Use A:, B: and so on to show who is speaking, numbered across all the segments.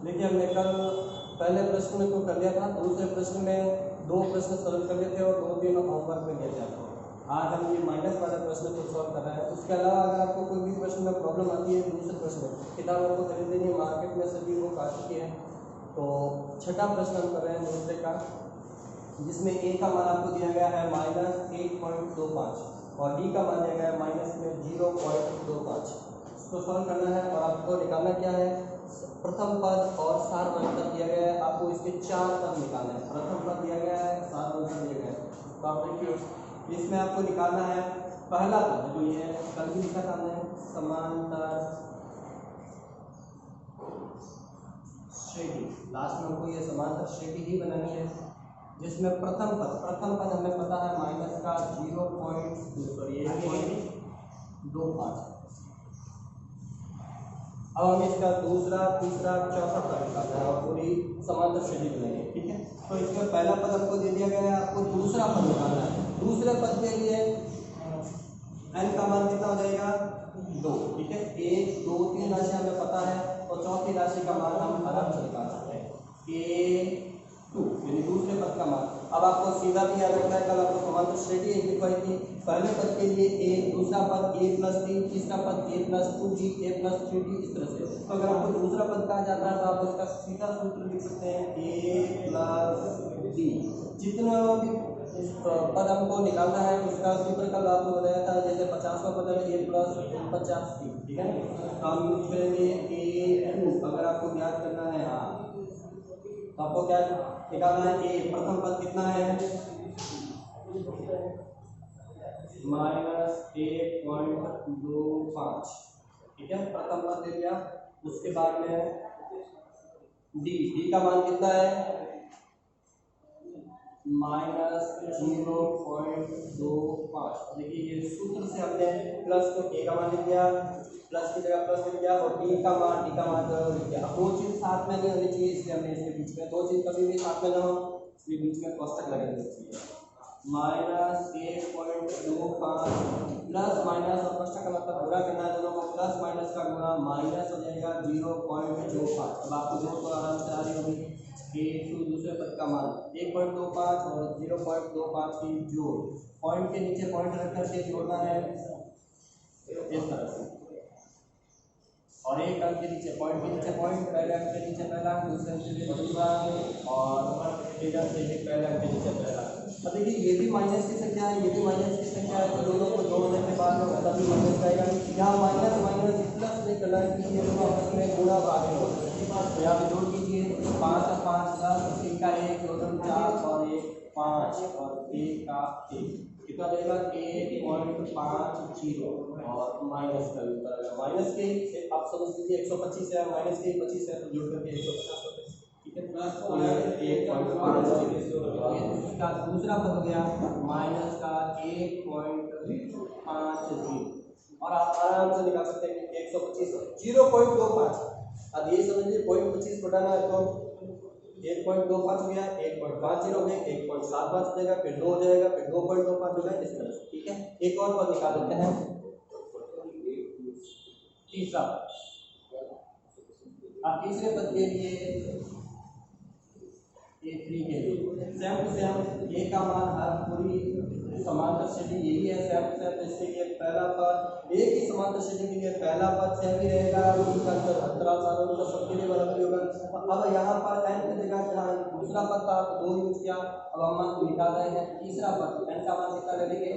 A: देखिए हमने कल पहले प्रश्न में तो कर लिया था, दूसरे प्रश्न में 2 प्रश्न सॉल्व कर लिए थे और 2-3 होमवर्क में दिए थे आपको। आज हम ये माइनस वाला प्रश्न को सॉल्व कर रहे हैं। उसके अलावा अगर आपको कोई भी प्रश्न में प्रॉब्लम आती है, दूसरे प्रश्न में किताब आपको खरीदनी है, मार्केट में सभी बुक आ चुकी है। तो छठा प्रश्न हम कर रहे हैं दूसरे का, जिसमें ए का मान आपको दिया गया है -1.25 और डी का मान दिया गया है -0.25। इसको सॉल्व करना है और आपको निकालना क्या है, प्रथम पद और सारवंतर दिया गया है। आपको इसके 4 पद निकालना है। प्रथम पद दिया गया है, सारवंतर दिया गया है। तो आप देखिए इसमें आपको निकालना है पहला पद जो ये कल भी लिखा था हमने, समांतर श्रेणी। लास्ट में हमको ये समांतर श्रेणी ही बनानी है, जिसमें प्रथम पद हमें पता है माइनस का 0.25। अब हम इसका दूसरा, तीसरा, चौथा पद निकालना है और पूरी समांतर श्रेणी बनाएंगे। ठीक है, तो इसमें पहला पद आपको दे दिया गया है, आपको दूसरा पद निकालना है। दूसरे पद के लिए n का मान कितना हो जाएगा 2। ठीक है, 1, 2, 3 राशि हमें पता है और चौथी राशि का मान हम आराम से निकाल सकते हैं, a2 यानी दूसरे पद का मान। अब आपको सीधा भी याद रखना है, कल आपको समांतर श्रेणी लिखवाई थी। पहले पद के लिए a, दूसरा पद a+3, तीसरा पद a+2b, a+3d, इस तरह से। तो अगर आपको दूसरा पद कहा जाता है तो आप इसका सीधा सूत्र लिख सकते हैं a+d। जितना भी इस पद हमको निकालना है उसका सूत्र कल आपको बताया था, जैसे 50वां पद है a+50t। ठीक है, तो हम यूज करेंगे a2। अगर आपको याद करना है तो आपको क्या निकालना है, a प्रथम पद कितना है -1.25। ठीक है, प्रथम पद दे दिया। उसके बाद में डी का मान कितना है -0.25। देखिए ये सूत्र से हमने प्लस को a का मान लिख दिया, प्लस की जगह प्लस लिख दिया और डी का मान लिख दिया। अब 2 चीज साथ में नहीं होनी चाहिए, इसलिए हमने इसके बीच में 2 चीज कभी भी साथ में ना हो, इसलिए बीच में कोष्टक लगा देना चाहिए। -1.25 प्लस माइनस और कोष्टक का मतलब गुणा करना है, दोनों को प्लस माइनस का गुणा माइनस हो जाएगा 0.25। अब आपको जो तो आराम से आ रही होगी a2 दूसरे पद का मान 1.25 और 0.25 की जोड़, पॉइंट के नीचे पॉइंट रख करके जोड़ना है इस तरह से, और एक अंक के नीचे पॉइंट के नीचे पॉइंट, पहले अंक के नीचे पहला, दूसरे अंक के नीचे दूसरा और इधर से भी पहले अंक के नीचे पहला। अब देखिए ये भी माइनस की संख्या है, ये भी माइनस की संख्या है, तो दोनों को जोड़ने के बाद तभी माइनस आएगा। यहाँ माइनस माइनस प्लस नहीं करना है क्योंकि ये दोनों आपस में गुणा भाग है। तो यहाँ पे जोड़ कीजिए, 5 और 5 10, 3 का 1, 2 3 4 और 1 5 और 1 का 1 कितना देगा 1.50 और माइनस का उत्तर आएगा। माइनस के आप समझ लीजिए 125 है, माइनस के 25 है, तो जोड़ करके 150 होता है। ठीक है, तो ये 1.5 इसका दूसरा पद हो गया माइनस का 1.50 और आप आराम से निकाल सकते हैं कि 125 0.25। अब ये समझिए 0.25 बढ़ाना है तो 1.25 हो गया, 1.50 हो गया, 1.75 हो जाएगा, फिर 2 हो जाएगा, फिर 2.25 हो गया, इस तरह से। ठीक है, एक और पद निकाल लेते हैं, तीसरा। अब तीसरे पद के लिए a3 के लिए सेम टू सेम a का मान हर पूरी समांतर श्रेणी यही है, सेम टू सेम। इसके लिए पहला पद a की समांतर श्रेणी के लिए पहला पद सेम ही रहेगा, उनका अंतराल साधारण तो सबके लिए बराबर होगा। अब यहाँ पर n की जगह जहाँ दूसरा पद था तो 2 यूज किया, अब हम निकाल रहे हैं तीसरा पद, n का मान कितना लेंगे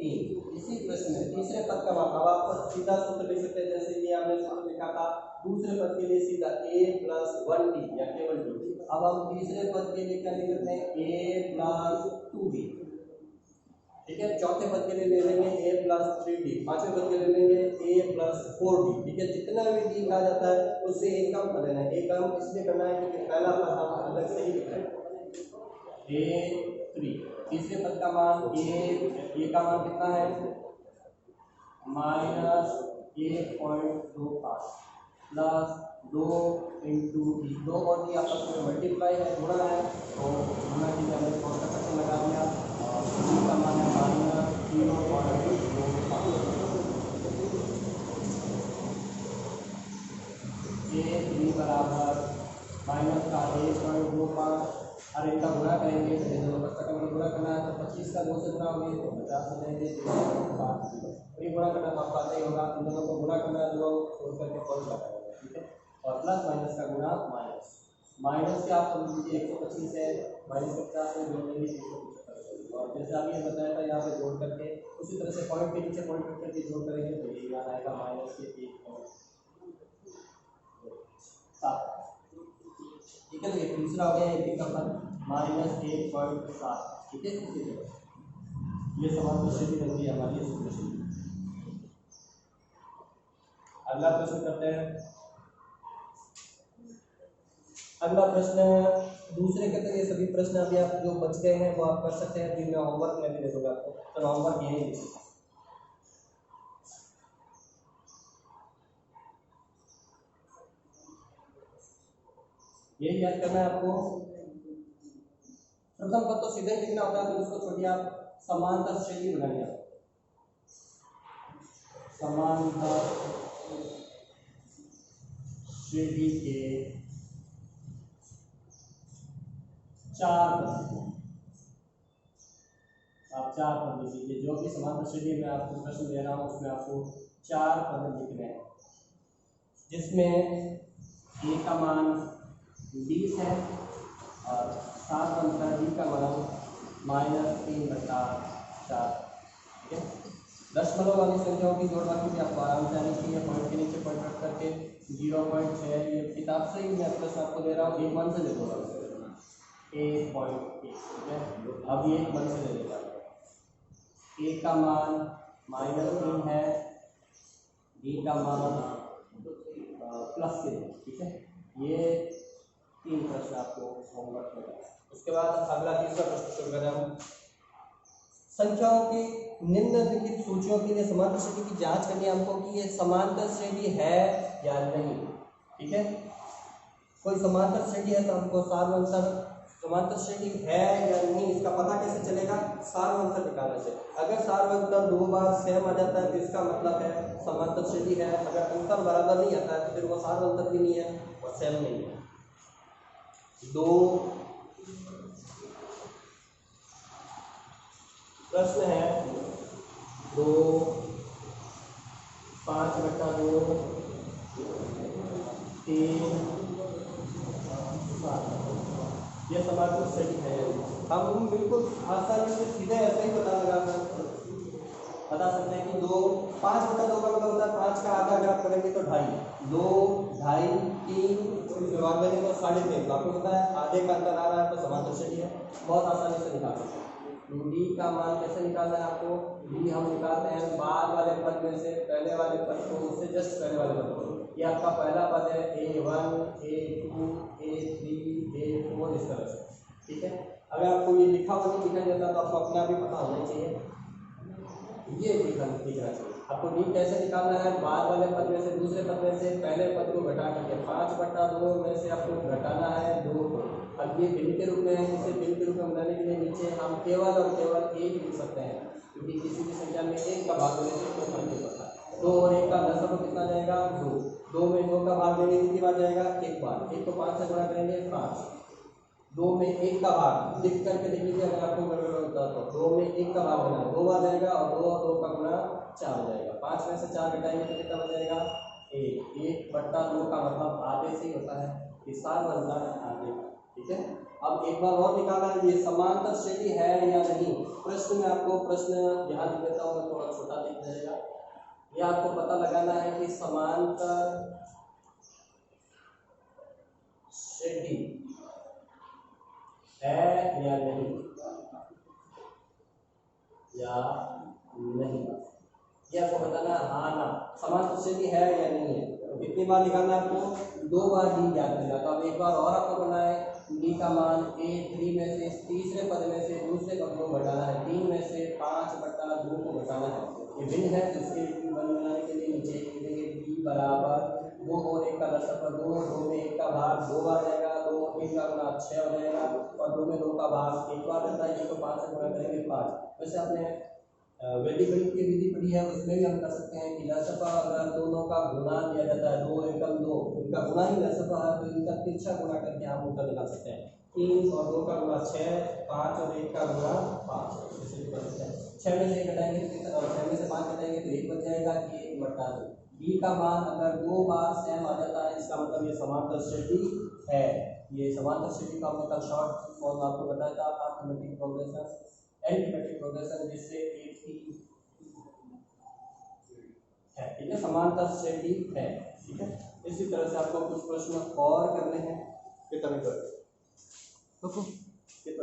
A: 3। इसी प्रश्न में तीसरे पद का मान अब आप सीधा सूत्र लिख सकते हैं, जैसे ये हमने सूत्र लिखा था दूसरे पद के लिए सीधा a+1d या केवल d। अब हम तीसरे पद के लिए क्या लिख सकते हैं a+2d। ठीक है, चौथे पद के लिए ले लेंगे a+3d, पांचवें पद के लिए लेंगे a+4d। ठीक है, जितना भी d कहा जाता है उससे एक कम कर लेना है। एक कम इसलिए करना है क्योंकि पहला पद हम अलग से ही लिख रहे हैं a3। तीसरे पद का मान a का मान कितना है -1.25 प्लस 2 इंटू डी, 2 और डी आपस में मल्टीप्लाई है, गुणा है, तो गुणा की हमने कोष्टक लगा दिया और डी का मान है -0.25। a3 बराबर माइनस का 1.25 और इनका गुणा करेंगे तो दोनों पक्ष का गुणा करना है तो 25 का 2 से गुणा होंगे तो 50 हो जाएंगे। ये गुणा करना तो आपको आता ही होगा, इन दोनों को गुणा करना है, दोनों छोड़ करके कौन सा करेंगे, ठीक है। और प्लस माइनस का गुणा माइनस माइनस के आप समझ लीजिए 125 है माइनस 50 में जोड़ देंगे 175 और जैसे अभी ये बताया था यहाँ पे जोड़ करके उसी तरह से पॉइंट के नीचे पॉइंट रख करके जोड़ करेंगे तो ये यहाँ आएगा माइनस के 1.7, ठीक है। तो ये दूसरा हो गया एक का फल माइनस 1.7, ठीक है। ये सवाल क्वेश्चन की बनती है हमारी इस क्वेश्चन। अगला प्रश्न करते हैं। अगला प्रश्न दूसरे के तरह ये सभी प्रश्न अभी आप जो बच गए हैं वो आप कर सकते हैं, फिर मैं होमवर्क में भी दे दूंगा आपको, तो होमवर्क यही है। यही याद करना है आपको। प्रथम पद तो सीधे लिखना होता है, तो उसको छोड़िए, आप समांतर श्रेणी बनानी है। समांतर श्रेणी के 4 पद आप 4 पद लिख लीजिए। जो भी समांतर श्रेणी में आपको प्रश्न दे रहा हूँ उसमें आपको 4 पद लिखने हैं, जिसमें ए का मान 20 है और 7 अंतर डी का मान -3/4, ठीक है। दशमलव वाली संख्याओं की जोड़ बाकी भी आपको आराम से आनी चाहिए। पॉइंट के नीचे पॉइंट रख करके 0.6 ये किताब से ही मैं प्रश्न आपको दे रहा हूँ, 1 मन से दे दूँगा 1.1, ठीक है। अब ये 1 मन से दे देता हूँ। ए का मान -3 है, डी का मान +3, ठीक है। ये 3 प्रश्न आपको होमवर्क में। उसके बाद अगला तीसरा प्रश्न शुरू करें हम। संख्याओं की निम्नलिखित सूचियों के लिए समांतर श्रेणी की जांच करनी है हमको कि ये समांतर श्रेणी है या नहीं, ठीक है। कोई समांतर श्रेणी है तो हमको सार्वंतर समांतर श्रेणी है या नहीं इसका पता कैसे चलेगा, सार्वंतर निकालने से। अगर सार्वंतर 2 बार सेम आ जाता है तो इसका मतलब है समांतर श्रेणी है। अगर अंतर बराबर नहीं आता है तो फिर वो सार्वंतर भी नहीं है और सेम नहीं है। 2 प्रश्न है 2 5/2 3 7 ये समांतर श्रेणी है। हम बिल्कुल आसानी से सीधे ऐसे ही बता सकते हैं कि 2 5/2 का मतलब होता है 5 का आधा अगर आप करेंगे तो 2.5, 2 2.5 3 जवाब देंगे तो 3.5, आपको पता है आधे का अंतर आ रहा है तो समांतर श्रेणी है। बहुत आसानी से निकाल सकते हैं। डी का मान कैसे निकालना है आपको, डी हम निकालते हैं बाद वाले पद में से पहले वाले पद को उससे जस्ट पहले वाले पद को। ये आपका पहला पद है A1 A2 A3 A4 इस तरह से, ठीक है। अगर आपको ये लिखा हुआ नहीं दिखाई देता तो आपको अपना भी पता होना चाहिए, ये दिखना चाहिए आपको। डी कैसे निकालना है, बाद वाले पद में से दूसरे पद में से पहले पद को घटा करके 5/2 में से आपको घटाना है 2 को। अब ये भिन्न के रूप में है, इसे भिन्न के रूप में बनाने के लिए नीचे हम केवल और केवल 1 लिख सकते हैं, क्योंकि किसी भी संख्या में 1 का भाग देने से कोई फर्क नहीं पड़ता। 2 और 1 का लसागु कितना जाएगा 2, 2 में 2 का भाग देंगे कितनी बार जाएगा 1 बार, 1 को 5 से गुणा करेंगे 5, 2 में 1 का भाग लिख करके देख लीजिए अगर आपको गड़बड़ होता है तो 2 में 1 का भाग देना 2 बार जाएगा और 2 और 2 का गुणा 4 हो जाएगा। 5 में से 4 घटाएंगे तो कितना बचेगा 1, 1/2 का मतलब आधे से ही होता है, इस सार्वंतर आधे, ठीक है। अब एक बार और निकालना है ये समांतर श्रेणी है या नहीं। प्रश्न में आपको प्रश्न यहाँ लिख देता हूँ, थोड़ा छोटा लिख जाएगा। यह आपको पता लगाना है कि समांतर श्रेणी है या नहीं, ये आपको बताना है हाँ ना। समांतर श्रेणी है या नहीं है तो कितनी बार निकालना है आपको 2 बार डी याद करना। तो अब एक बार और आपको करना है, डी का मान A3 में से तीसरे पद में से दूसरे पद को घटाना है, 3 में से 5/2 को घटाना है। ये भिन्न है तो इसके वन बनाने के लिए नीचे लिखेंगे डी बराबर 2 और 1 का लसागु 2, 2 में 1 का भाग 2 बार जाएगा, 2 और 1 का गुणा 6 हो जाएगा और 2 में 2 का भाग 1 बार रहता है, ये तो 5 से गुणा करेंगे 5। वैसे आपने वैदिक गणित की विधि पढ़ी है उसमें भी हम कर सकते हैं कि लसागु अगर दोनों का गुणा दिया जाता है 2 एकम 2 इनका गुणा ही वैसे तो है, तो इनका तिरछा गुणा करके आप उत्तर निकाल सकते हैं। 3 और 2 का गुणा 6, 5 और 1 का गुणा 5, जैसे भी कर सकते हैं। 6 में से 1 घटाएंगे और 6 में से 5 घटाएंगे तो 1 बच जाएगा, 1 बटा 2। बी का मान अगर 2 बार सेम आ जाता है इसका मतलब ये समांतर श्रेणी है। ये समांतर श्रेणी का हमने कल शॉर्ट फॉर्म आपको बताया था, अरिथमेटिक प्रोग्रेशन जिससे एक ही है, ठीक है, समांतर श्रेणी है, ठीक है। इसी तरह से आपको कुछ प्रश्न और करने हैं। कितना मिनट कितना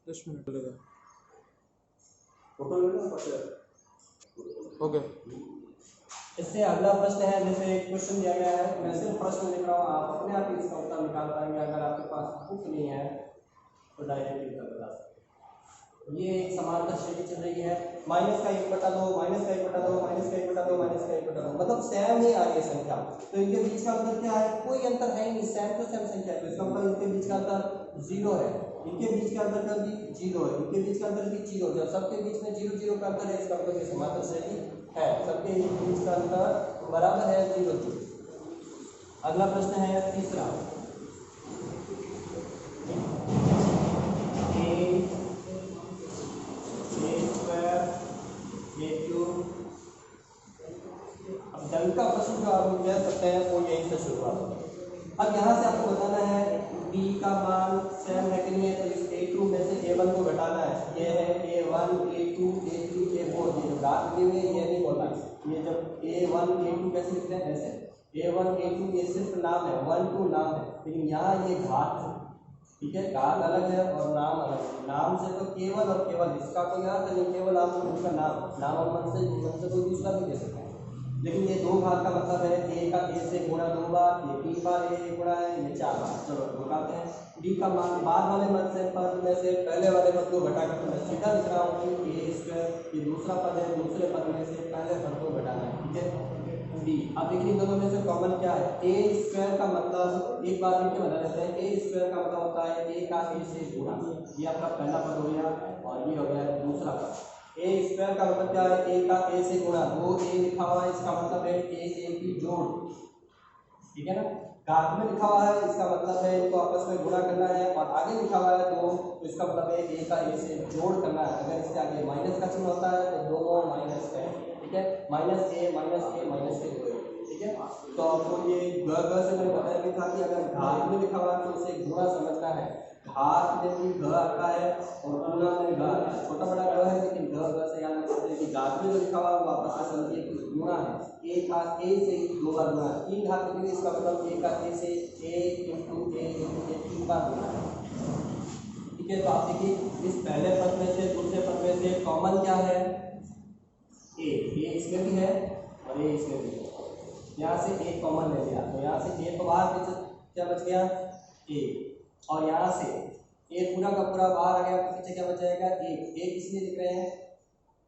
A: 10 मिनट लगेगा ओके। इससे अगला प्रश्न है, जैसे एक क्वेश्चन दिया गया है, मैं सिर्फ प्रश्न लिख रहा हूँ, आप अपने आप ही इसका उत्तर निकाल पाएंगे। अगर आपके पास बुक नहीं है तो डायरेक्ट उत्तर बता सकते। ये एक समांतर श्रेणी चल रही है, माइनस का 1 बटा 2, माइनस का 1 बटा 2, माइनस का 1 बटा 2, माइनस का 1 बटा 2, मतलब सेम ही आ रही है संख्या। तो इनके बीच का अंतर क्या है? कोई अंतर है नहीं, सेम टू सेम संख्या है, तो इसका मतलब इनके बीच का अंतर 0 है। इनके बीच का अंतर का भी 0 है, इनके बीच का अंतर भी 0 है। जब सबके बीच में 0 0 का अंतर है इसका मतलब ये समांतर श्रेणी है, सबके बीच का अंतर बराबर है 0 0। अगला प्रश्न है तीसरा, जंग का प्रश्न जो आप कह सकते हैं वो यहीं से शुरुआत होगी। अब यहाँ से आपको बताना है b का मान सेम है कि नहीं है, तो इस a2 में से a1 को घटाना है। ये है a1 a2 a3 a4, ये जो ग्राफ दिए हुए ये नहीं बोलना। ये जब a1 a2 कैसे लिखते हैं, ऐसे a1 a2 ये सिर्फ नाम है, 1 2 नाम है, लेकिन यहाँ ये घात है, ठीक है, घात अलग है और नाम अलग है। नाम से तो केवल और केवल इसका कोई अर्थ नहीं, केवल आप उसका नाम और मन से कोई दूसरा भी दे सकते हैं। लेकिन ये दो घात का मतलब है a का a से गुणा 2 बार, ये 3 बार a गुणा है, ये 4 बार। चलो घटाते हैं। b का मान बाद वाले पद से पद में से पहले वाले पद को घटाकर तो मैं सीधा लिख रहा हूँ कि a², ये दूसरा पद है, दूसरे पद में से पहले पद को घटाना है, ठीक है। b अब देखिए इन दोनों में से कॉमन क्या है, a² का मतलब एक बार लिख के बता देते हैं, a² का मतलब होता है a का a से गुणा, ये आपका पहला पद हो गया और ये हो गया दूसरा पद। a² का मतलब क्या है, a का a से गुणा, 2a लिखा हुआ है इसका मतलब है a की जोड़, ठीक है ना। घात में लिखा हुआ है इसका मतलब है इनको आपस में गुणा करना है, और आगे लिखा हुआ है तो इसका मतलब है a का a से जोड़ करना है। अगर इसके आगे माइनस का चिन्ह होता है तो दोनों माइनस का है, ठीक है, माइनस a माइनस a, ठीक है। तो आपको ये ग से मैंने बताया भी था कि अगर घात में लिखा हुआ है तो उसे गुणा समझना है। घात में भी घ आता है और गुणा में घ, छोटा बड़ा घ है लेकिन घ से याद रखते हैं कि घात में जो लिखा हुआ है वो आपस में समझिए कि गुणा है, a का a से 2 बार गुणा है। 3 घात के लिए इसका मतलब a का a से a इंटू a 3 बार गुणा है, ठीक है। तो आप देखिए इस पहले पद में से दूसरे पद में से कॉमन क्या है, a इसमें भी है और a इसमें भी है, यहाँ से a कॉमन ले लिया तो यहाँ से a तो बाहर क्या बच गया a, और यहाँ से a पूरा का पूरा बाहर आ गया तो पीछे क्या बच जाएगा एक इसलिए लिख रहे हैं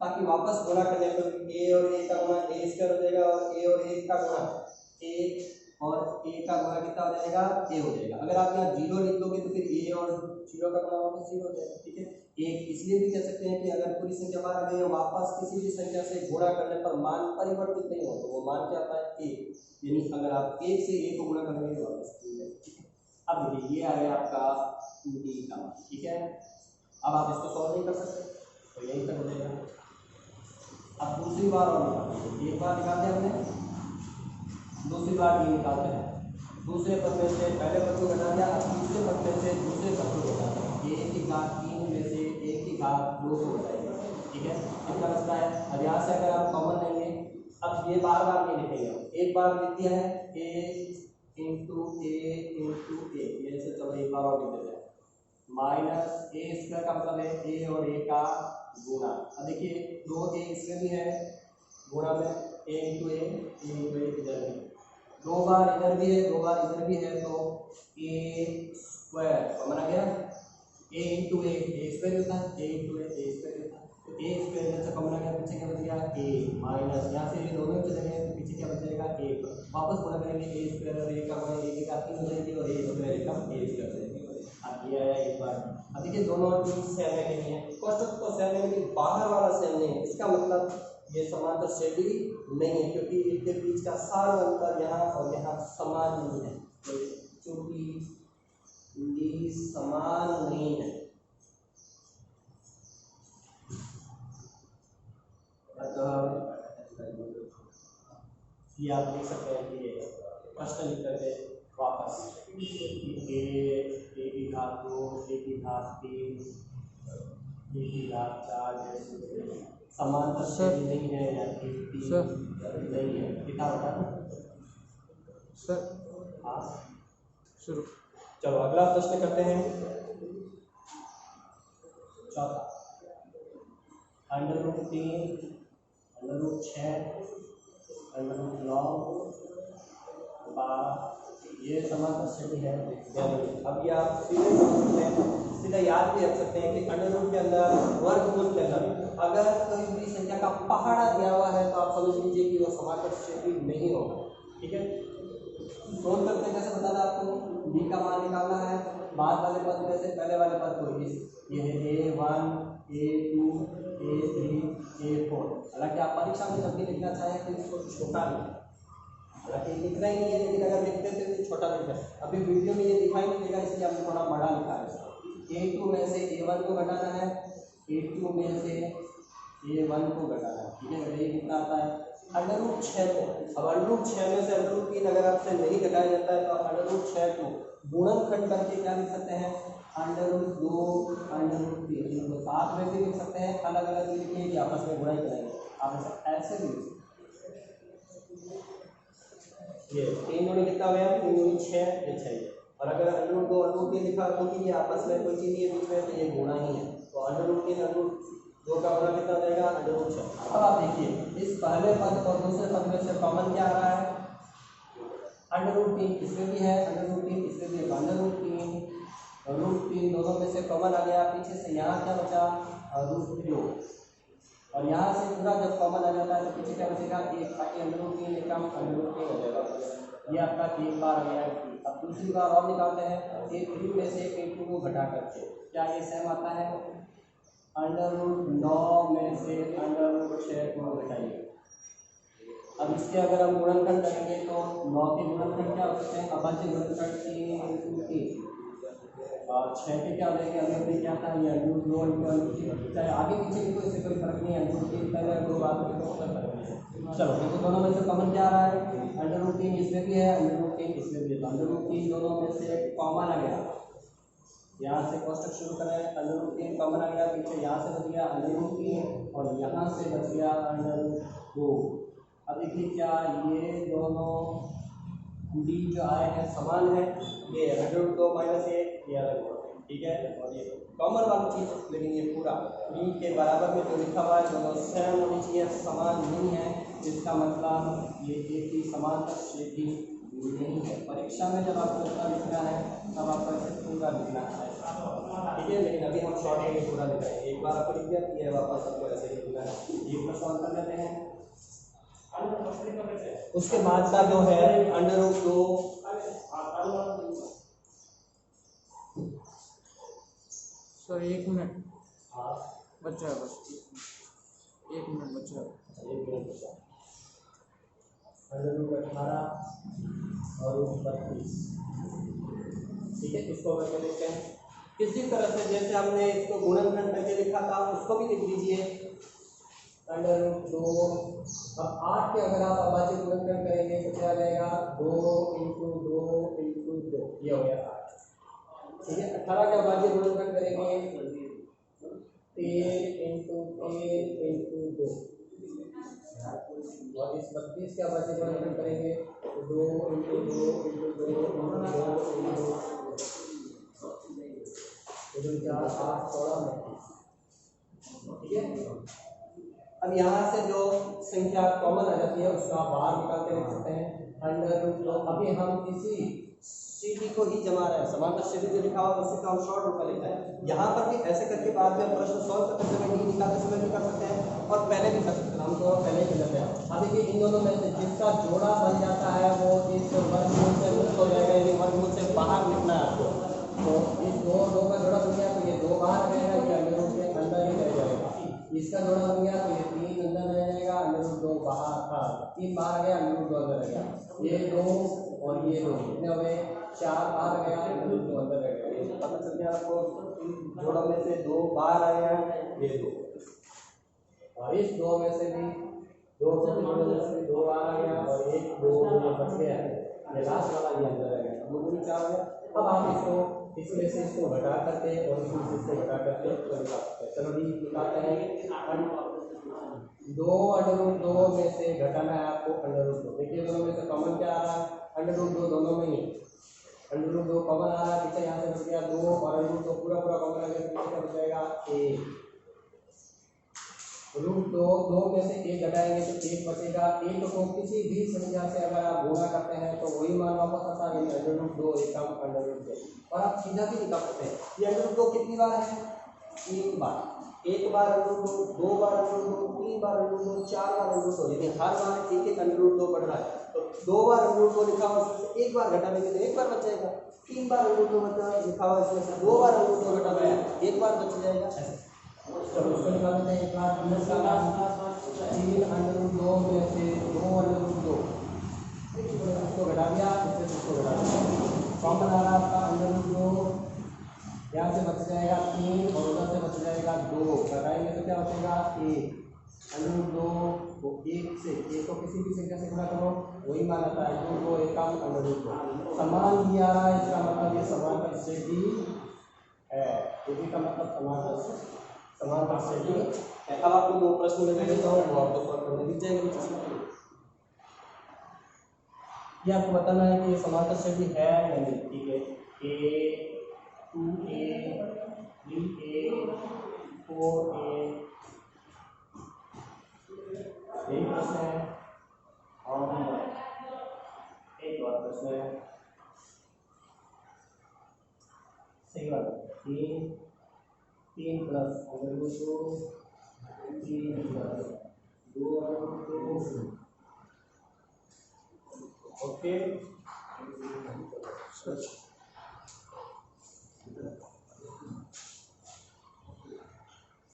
A: ताकि वापस गुणा करने पर a और a का गुणा a² हो जाएगा और a और a का गुणा a और a का गुणा कितना हो जाएगा a हो जाएगा। अगर आप यहाँ 0 लिख दोगे तो फिर a और 0 का गुणा वापस 0 हो जाएगा, ठीक है। एक इसलिए भी कह सकते हैं कि अगर पूरी संख्या बाहर आ गई और वापस किसी भी संख्या से गुणा करने पर मान परिवर्तित नहीं हो तो वो मान क्या आता है 1, यानी अगर आप 1 से a को गुणा करेंगे तो वापस 1 है, ठीक है। अब देखिए ये आ गया आपका 2d का मान, ठीक है। अब आप इसको सॉल्व नहीं कर सकते तो यही कर देगा। अब दूसरी बार और निकालते, एक बार निकालते हैं हमने, दूसरी बार ये निकालते हैं। दूसरे पद में से पहले पद को घटा दिया, अब तीसरे पद में से दूसरे पद को घटा दिया, 1 की घात 3 में से 1 की घात 2 को घटाएंगे, ठीक है। कितना बचता है, अब यहाँ से अगर आप कॉमन लेंगे, अब ये बार बार नहीं लिखेंगे, एक बार लिख दिया है a इंटू a, ये से चलो एक बार और लिख देते हैं, माइनस a² का मतलब है a और a का गुणा। अब देखिए 2a इसमें भी है गुणा में a इंटू a इधर भी, 2 बार इधर भी है 2 बार इधर भी है, तो a² कॉमन आ गया, a इंटू a² होता है, a इंटू a होता है, तो a² इधर से कॉमन आ गया, पीछे क्या बच गया a माइनस, यहाँ से ये दोनों चले गए तो पीछे क्या बच जाएगा a, वापस गुणा करेंगे a² और a का गुणा a की घात 3 हो जाएगी और a² का a² हो जाएगी। अब ये आया एक बार, अब देखिए दोनों चीज सेम है कि नहीं है, कोष्टक तो सेम है लेकिन बाहर वाला सेम नहीं है, इसका मतलब ये समांतर श्रेणी नहीं है क्योंकि इनके बीच का सार अंतर यहाँ और यहाँ समान नहीं है, क्योंकि ये समान नहीं है। ये आप देख सकते हैं कि प्रश्न लिख करके वापस ए की घात 2, ए की घात 3, ए की घात 4 जैसे समांतर श्रेणी नहीं है या नहीं है। कितना बता सर? हाँ शुरू। चलो अगला प्रश्न करते हैं, चौथा। √3, √6, √9, 12 ये समांतर श्रेणी है। अभी आप सीधे समझते हैं, सीधा याद भी रख सकते हैं कि √ के अंदर वर्गमूल के अंदर अगर कोई भी संख्या का पहाड़ा दिया हुआ है तो आप समझ लीजिए कि वो समांतर श्रेणी नहीं होगा। ठीक है, सोल्व करते कैसे बताना आपको, d का मान निकालना है, बाद वाले पद में से पहले वाले पद को ये है a1, a2, a3, a4। हालांकि आप परीक्षा में जब भी लिखना चाहें तो इसको छोटा लिखें, हालांकि लिखना ही नहीं है लेकिन अगर लिखते थे तो छोटा लिखें। अभी वीडियो में ये दिखाई नहीं देगा इसलिए हमने थोड़ा बड़ा लिखा है। a2 में से a1 को घटाना है, a2 में से a1 को घटाना है। ठीक है, ये कितना आता है √6 को। अब √6 में से √3 अगर आपसे नहीं घटाया जाता है तो आप √6 को गुणनखंड करके क्या लिख सकते हैं √2, √3। इनको साथ में भी लिख सकते हैं, अलग अलग लिखिए कि आपस में गुणा करेंगे। आप ऐसे भी ये 3 दूनी कितना हो गया, 3 दूनी 6, ये 6। और अगर √2 √3 लिखा क्योंकि ये आपस में कोई चीज़ नहीं है बीच में तो ये गुणा ही है, तो √3 √2 का गुणा कितना हो जाएगा √6। अब आप देखिए इस पहले पद और दूसरे पद में से कॉमन क्या आ रहा है √3, इसमें भी है √3, इसमें भी है √3 दोनों में से कॉमन आ गया। पीछे से यहाँ क्या बचा √2, और यहाँ से पूरा जब कॉमन आ जाता है तो पीछे क्या बचेगा एक, बाकी √3 एक कम √3 हो जाएगा। ये आपका एक बार आ गया है। अब दूसरी बार और निकालते हैं, a3 में से a2 को घटा करके क्या ये सेम आता है √9 में से √6 को घटाइए। अब इसके अगर हम गुणनखंड करेंगे तो 9 के गुणनखंड क्या हो सकते हैं, अभाज्य गुणनखंड 3 और 6 के क्या हो जाएंगे, अभी क्या था ये √2 चाहे आगे पीछे भी तो इससे कोई फर्क नहीं है, √3 पहले 2 बाद में तो कोई फर्क नहीं है। चलो देखो दोनों में से कॉमन क्या आ रहा है √3 इसमें भी है, √3 इसमें भी है, √3 दोनों में से कॉमन आ गया। यहाँ से कोष्टक शुरू करें, √3 कॉमन आ गया, पीछे यहाँ से बच गया √3 और यहाँ से बच गया √2। अब देखिए क्या ये दोनों डी जो आए हैं समान है, ये √2 - 1 ये अलग है। ठीक है, और ये कॉमन वाली चीज़, लेकिन ये पूरा डी के बराबर में जो लिखा हुआ है दोनों सेम होनी चाहिए, समान नहीं है, जिसका मतलब ये एक ही समांतर श्रेणी नहीं है। परीक्षा में जब आपको उत्तर लिखना है तब आपको ऐसे पूरा लिखना है। ठीक है, लेकिन अभी हम शॉर्ट में पूरा लिख रहे हैं। एक बार आपको लिख दिया ये वापस आपको ऐसे ही लिखना है। ये प्रश्न सॉल्व कर लेते हैं। उसके बाद का जो है √2
B: सर 1 मिनट बच्चा है, बस 1 मिनट बच्चा है।
A: 1 मिनट बचा। √18 और 32। ठीक है, इसको करके देखते हैं किसी तरह से, जैसे हमने इसको गुणनखंड करके लिखा था उसको भी लिख दीजिए √2। अब 8 के अगर आप अभाज्य गुणनखंड करेंगे तो क्या आ जाएगा 2 × 2 × 2, ये हो गया 8। ठीक है, 18 का अभाज्य गुणनखंड करेंगे 13 × 3 × 2, और इस 32 का अभाज्य गुणनखंड करेंगे 2 × 2 × 2 × 2 × 4 8 16 32। ठीक है, अब यहाँ से जो संख्या कॉमन आ जाती है उसको आप बाहर निकाल के लिख सकते हैं √2। अभी हम किसी श्रेणी को ही जमा रहे हैं, समांतर श्रेणी जो लिखा हुआ है उसी का हम शॉर्ट रूप में लिखा है। यहाँ पर भी ऐसे करके बाद में प्रश्न सॉल्व करते समय नहीं निकालते समय भी कर सकते हैं और पहले भी कर सकते हैं, हम तो पहले ही लेते हैं। अब देखिए इन दोनों में से जिसका जोड़ा बन जाता है वो इस वर्गमूल से मुक्त हो जाएगा, यानी वर्गमूल से बाहर निकलना है आपको। तो इस दो का जोड़ा बन गया तो ये 2 बाहर रहेगा, ये √2 के अंदर ही रह जाएगा। इसका जोड़ा बन गया तो ये 3 अंदर रह जाएगा, 3 बाहर आ गया, अंडर रूट 2 अंदर रह गया, ये 2 और ये 2 कितने हो गए 4 बाहर आ गया, अंडर रूट 2 अंदर रह गया। ये पता चल गया आपको, इन जोड़ों में से 2 बाहर आ गया, ये 2 और इस 2 में से भी 2 छोटे जोड़ों में से 2 बाहर आ गया और 1 2 ये बच गया, ये लास्ट वाला ये अंदर रह गया। अब ये 4 हो गया। अब आप इसको इसमें से इसको घटा करके और इसमें से इसको घटा करके तो निकाल सकते हैं। चलो जी निकालते हैं। 2 अंडर रूट 2 में से घटाना है आपको अंडर रूट 2। देखिए दोनों में से कॉमन क्या आ रहा है, अंडर रूट 2 दोनों में ही अंडर रूट 2 कॉमन आ रहा है, पीछे यहाँ से बच गया 2 और अंडर रूट 2 पूरा पूरा कॉमन आ गया, पीछे का बच जाएगा 1। रूट 2 में से 1 घटाएंगे तो 1 बचेगा। 1 को किसी भी संख्या से अगर आप गुणा करते हैं तो वही मान वापस आता है, अंडर रूट 2 एक कम अंडर रूट 2। और आप सीधा भी निकाल सकते हैं, ये अंडर रूट 2 कितनी बार है 3 बार, 1 बार अंडर रूट 2, 2 बार अंडर रूट 2, 3 बार अंडर रूट 2, 4 बार अंडर रूट 2, यानी हर बार एक एक अंडर रूट 2 बढ़ रहा है। तो 2 बार अंडर रूट 2 लिखा हुआ इसमें 1 बार घटा देंगे तो 1 बार बच जाएगा, 3 बार अंडर रूट 2 लिखा हुआ इसमें से 2 बार अंडर रूट 2 घटा देंगे 1 बार बच जाएगा। तो उसको निकाल देते हैं। एक बार 3 अंडर रूट 2 में से 2 अंडर रूट 2 इसको घटा दिया, इसको घटा दिया, कॉमन आ रहा है आपका अंडर रूट 2, यहाँ से बच जाएगा 3 और उधर से बच जाएगा 2, घटाएंगे तो क्या बचेगा 1। अंडर रूट 2 को 1 से 1 को किसी भी संख्या से गुणा करो वही मान आता है, 2 2 एक कम अंडर रूट 2। समान दिया रहा है, इसका मतलब ये समांतर से भी है, यदि का मतलब समांतर से भी है। अब आपको 2 प्रश्न में दे देता हूँ, वो आपको सॉल्व करने दिख जाएंगे। ये आपको बताना है कि ये समांतर से भी है या नहीं। ठीक है, a 2a 3a 4a यही प्रश्न है। और एक और प्रश्न है, सही बात, 3 plus under root 2 3 plus 2 under root 2। Okay.